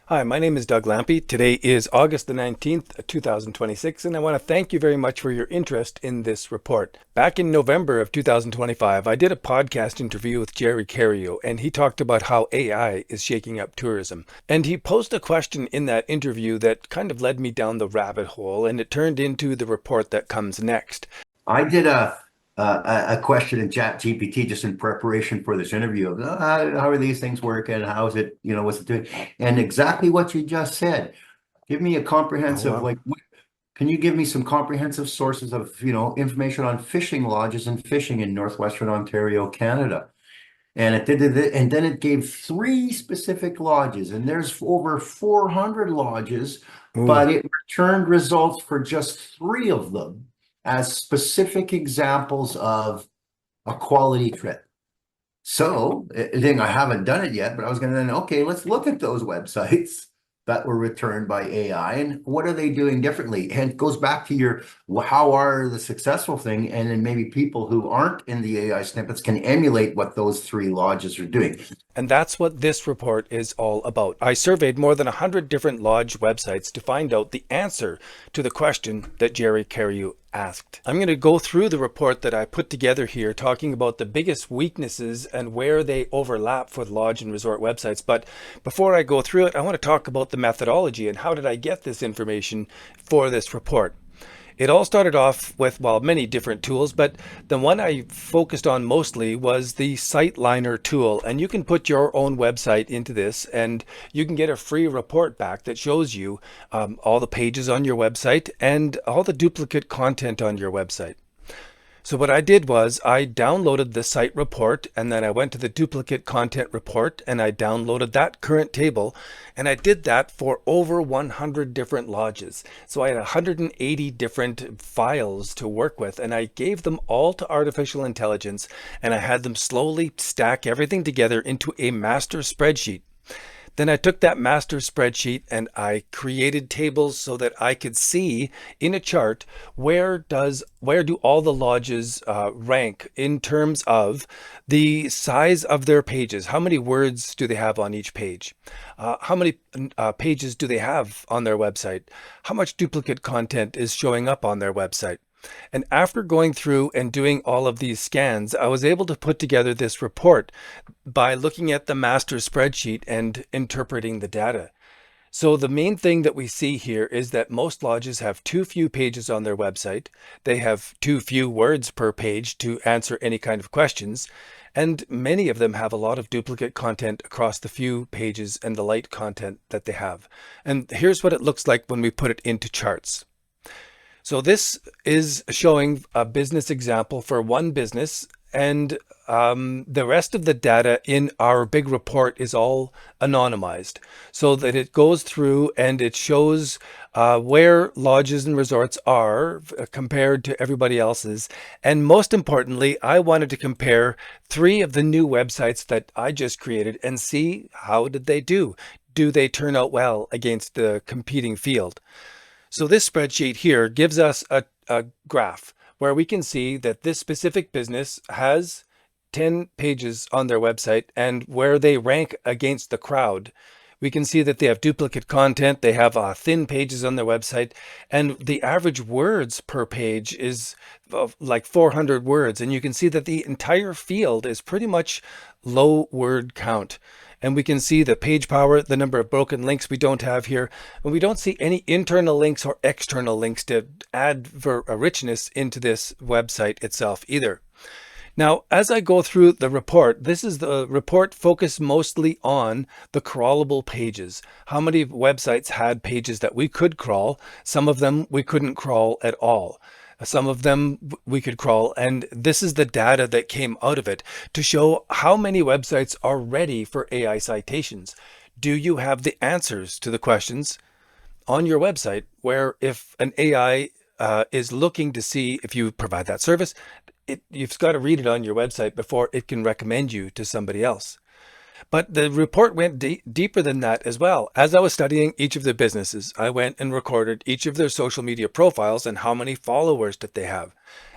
Hi, my name is Doug Lampy. Today is August the 19th, 2026, and I want to thank you very much for your interest in this report. Back in November of 2025, I did a podcast interview with Jerry Cario, and he talked about how AI is shaking up tourism. And he posed a question in that interview that kind of led me down the rabbit hole, and it turned into the report that comes next. I did a question in Chat GPT just in preparation for this interview of how are these things working? How is it, what's it doing? And exactly what you just said. Give me a Oh, comprehensive, wow. like, can you give me some comprehensive sources of, information on fishing lodges and fishing in Northwestern Ontario, Canada? And it did it, and then it gave three specific lodges, and there's over 400 lodges, Ooh. but it returned results for just three of them as specific examples of a quality trip. So, I haven't done it yet, but I was going to then, okay, let's look at those websites that were returned by AI and what are they doing differently? And it goes back to your how are the successful thing, and then maybe people who aren't in the AI snippets can emulate what those three lodges are doing. And that's what this report is all about. I surveyed more than 100 different lodge websites to find out the answer to the question that Jerry Carew asked. I'm going to go through the report that I put together here, talking about the biggest weaknesses and where they overlap for lodge and resort websites. But before I go through it, I want to talk about the methodology and how did I get this information for this report. It all started off with, well, many different tools, but the one I focused on mostly was the SiteLiner tool. And you can put your own website into this and you can get a free report back that shows you all the pages on your website and all the duplicate content on your website. So what I did was I downloaded the site report and then I went to the duplicate content report and I downloaded that current table, and I did that for over 100 different lodges. So I had 180 different files to work with, and I gave them all to artificial intelligence and I had them slowly stack everything together into a master spreadsheet. Then I took that master spreadsheet and I created tables so that I could see in a chart where do all the lodges rank in terms of the size of their pages. How many words do they have on each page? How many pages do they have on their website? How much duplicate content is showing up on their website? And after going through and doing all of these scans, I was able to put together this report by looking at the master spreadsheet and interpreting the data. So the main thing that we see here is that most lodges have too few pages on their website. They have too few words per page to answer any kind of questions. And many of them have a lot of duplicate content across the few pages and the light content that they have. And here's what it looks like when we put it into charts. So this is showing a business example for one business, and the rest of the data in our big report is all anonymized so that it goes through and it shows where lodges and resorts are compared to everybody else's. And most importantly, I wanted to compare three of the new websites that I just created and see how did they do. Do they turn out well against the competing field? So this spreadsheet here gives us a graph where we can see that this specific business has 10 pages on their website and where they rank against the crowd. We can see that they have duplicate content, they have thin pages on their website, and the average words per page is like 400 words. And you can see that the entire field is pretty much low word count. And we can see the page power, the number of broken links we don't have here. And we don't see any internal links or external links to add for a richness into this website itself either. Now, as I go through the report, this is the report focused mostly on the crawlable pages. How many websites had pages that we could crawl? Some of them we couldn't crawl at all. Some of them we could crawl, and this is the data that came out of it to show how many websites are ready for AI citations. Do you have the answers to the questions on your website where if an AI is looking to see if you provide that service, you've got to read it on your website before it can recommend you to somebody else. But the report went deeper than that as well. As I was studying each of the businesses, I went and recorded each of their social media profiles and how many followers did they have.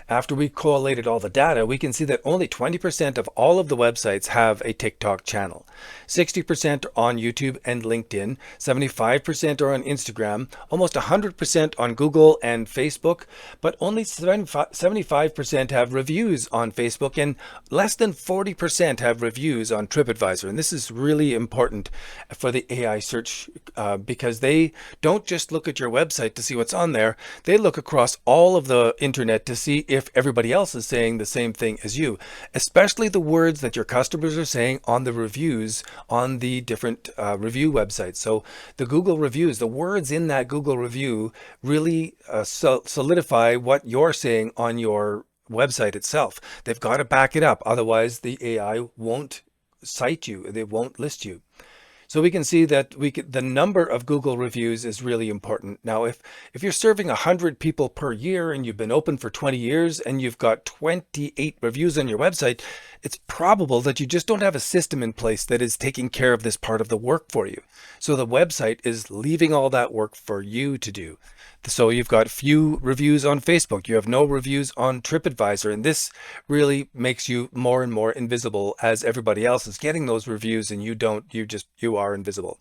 After we collated all the data, we can see that only 20% of all of the websites have a TikTok channel. 60% on YouTube and LinkedIn, 75% are on Instagram, almost 100% on Google and Facebook, but only 75% have reviews on Facebook, and less than 40% have reviews on TripAdvisor. And this is really important for the AI search because they don't just look at your website to see what's on there. They look across all of the internet to see if everybody else is saying the same thing as you, especially the words that your customers are saying on the reviews on the different review websites. So the Google reviews, the words in that Google review really solidify what you're saying on your website itself. They've got to back it up. Otherwise, the AI won't cite you. They won't list you. So we can see that the number of Google reviews is really important. Now, if you're serving 100 people per year and you've been open for 20 years and you've got 28 reviews on your website, it's probable that you just don't have a system in place that is taking care of this part of the work for you. So the website is leaving all that work for you to do. So you've got few reviews on Facebook, you have no reviews on TripAdvisor, and this really makes you more and more invisible as everybody else is getting those reviews and you don't, you are invisible.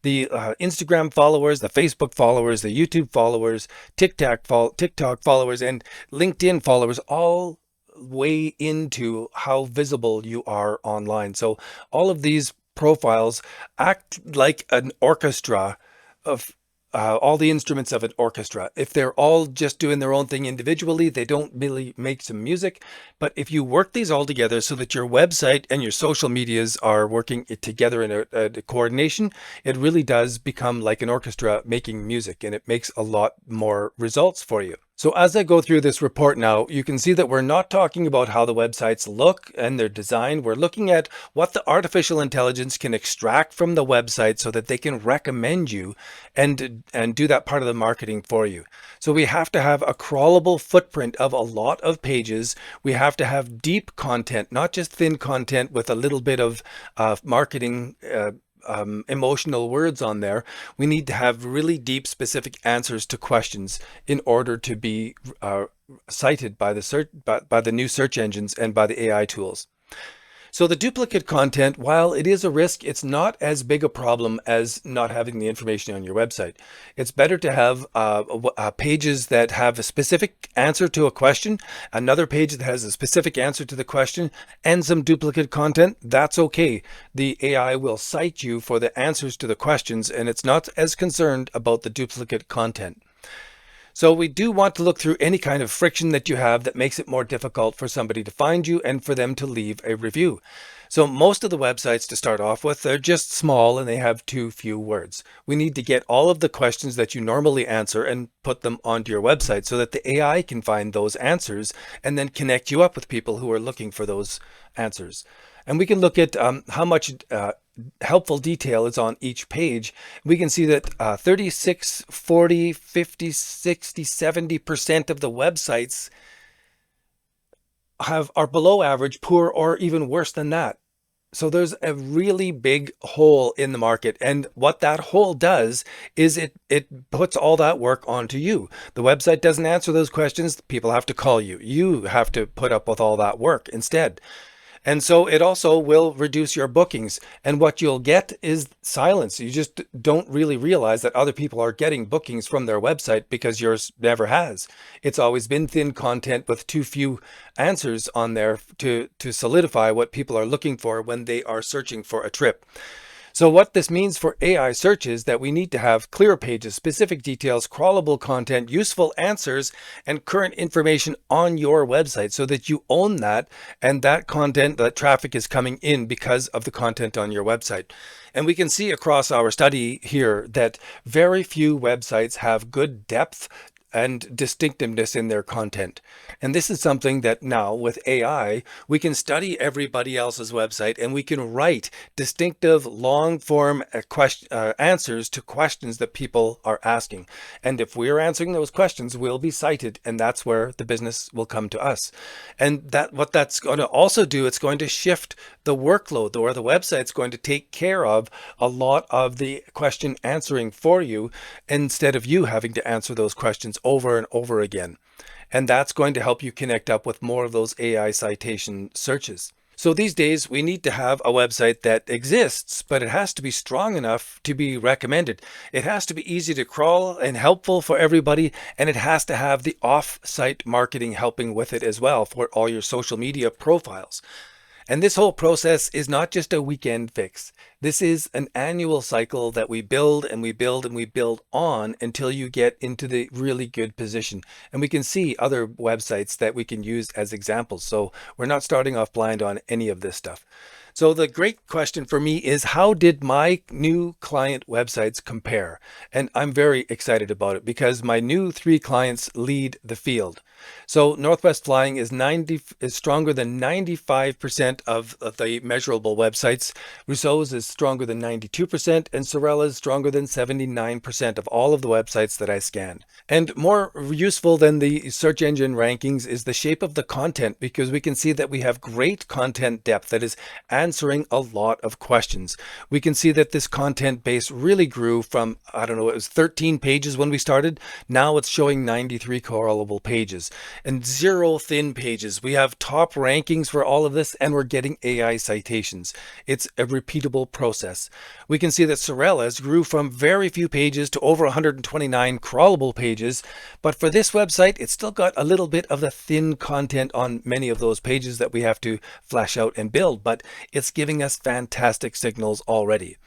The Instagram followers, the Facebook followers, the YouTube followers, TikTok followers, and LinkedIn followers all weigh into how visible you are online. So all of these profiles act like an orchestra of all the instruments of an orchestra. If they're all just doing their own thing individually, they don't really make some music. But if you work these all together so that your website and your social medias are working together in a coordination, it really does become like an orchestra making music, and it makes a lot more results for you. So as I go through this report now, you can see that we're not talking about how the websites look and their design. We're looking at what the artificial intelligence can extract from the website so that they can recommend you and do that part of the marketing for you. So we have to have a crawlable footprint of a lot of pages. We have to have deep content, not just thin content with a little bit of marketing emotional words on there. We need to have really deep, specific answers to questions in order to be cited by the new search engines and by the AI tools. So the duplicate content, while it is a risk, it's not as big a problem as not having the information on your website. It's better to have pages that have a specific answer to a question, another page that has a specific answer to the question, and some duplicate content. That's okay. The AI will cite you for the answers to the questions, and it's not as concerned about the duplicate content. So we do want to look through any kind of friction that you have that makes it more difficult for somebody to find you and for them to leave a review. So most of the websites to start off with, they're just small and they have too few words. We need to get all of the questions that you normally answer and put them onto your website so that the AI can find those answers and then connect you up with people who are looking for those answers. And we can look at how much helpful detail is on each page. We can see that 36, 40, 50, 60, 70% of the websites are below average, poor, or even worse than that. So there's a really big hole in the market. And what that hole does is it puts all that work onto you. The website doesn't answer those questions. People have to call you. You have to put up with all that work instead. And so it also will reduce your bookings. And what you'll get is silence. You just don't really realize that other people are getting bookings from their website because yours never has. It's always been thin content with too few answers on there to solidify what people are looking for when they are searching for a trip. So what this means for AI search is that we need to have clear pages, specific details, crawlable content, useful answers, and current information on your website so that you own that, and that content, that traffic is coming in because of the content on your website. And we can see across our study here that very few websites have good depth and distinctiveness in their content. And this is something that now with AI, we can study everybody else's website and we can write distinctive long form answers to questions that people are asking. And if we're answering those questions, we'll be cited, and that's where the business will come to us. And what that's going to also do, it's going to shift the workload, or the website's going to take care of a lot of the question answering for you instead of you having to answer those questions over and over again. And that's going to help you connect up with more of those AI citation searches. So these days we need to have a website that exists, but it has to be strong enough to be recommended. It has to be easy to crawl and helpful for everybody, and it has to have the off-site marketing helping with it as well for all your social media profiles. And this whole process is not just a weekend fix. This is an annual cycle that we build and we build and we build on until you get into the really good position. And we can see other websites that we can use as examples. So we're not starting off blind on any of this stuff. So the great question for me is, how did my new client websites compare? And I'm very excited about it because my new 3 clients lead the field. So Northwest Flying is stronger than 95% of the measurable websites. Rousseau's is stronger than 92%, and Sorella is stronger than 79% of all of the websites that I scanned. And more useful than the search engine rankings is the shape of the content, because we can see that we have great content depth that is answering a lot of questions. We can see that this content base really grew from, I don't know, it was 13 pages when we started. Now it's showing 93 crawlable pages and 0 thin pages. We have top rankings for all of this, and we're getting AI citations. It's a repeatable process. We can see that Sorella's grew from very few pages to over 129 crawlable pages, but for this website, it's still got a little bit of the thin content on many of those pages that we have to flesh out and build, but it's giving us fantastic signals already.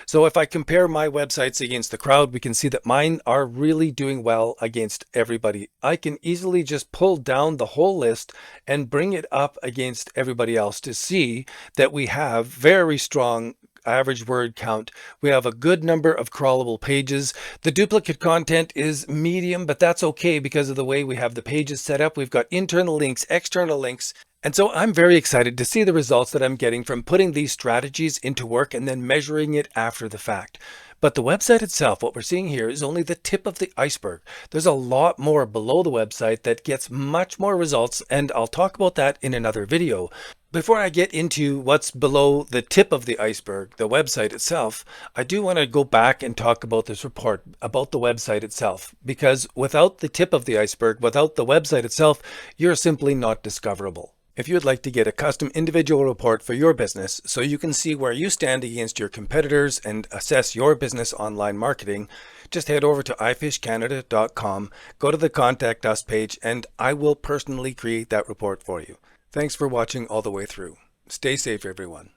So if I compare my websites against the crowd, we can see that mine are really doing well against everybody. I can easily just pull down the whole list and bring it up against everybody else to see that we have very strong average word count. We have a good number of crawlable pages. The duplicate content is medium, but that's okay because of the way we have the pages set up. We've got internal links, external links. And so I'm very excited to see the results that I'm getting from putting these strategies into work and then measuring it after the fact. But the website itself, what we're seeing here, is only the tip of the iceberg. There's a lot more below the website that gets much more results, and I'll talk about that in another video. Before I get into what's below the tip of the iceberg, the website itself, I do want to go back and talk about this report, about the website itself, because without the tip of the iceberg, without the website itself, you're simply not discoverable. If you would like to get a custom individual report for your business so you can see where you stand against your competitors and assess your business online marketing, just head over to iFishCanada.com, go to the Contact Us page, and I will personally create that report for you. Thanks for watching all the way through. Stay safe, everyone.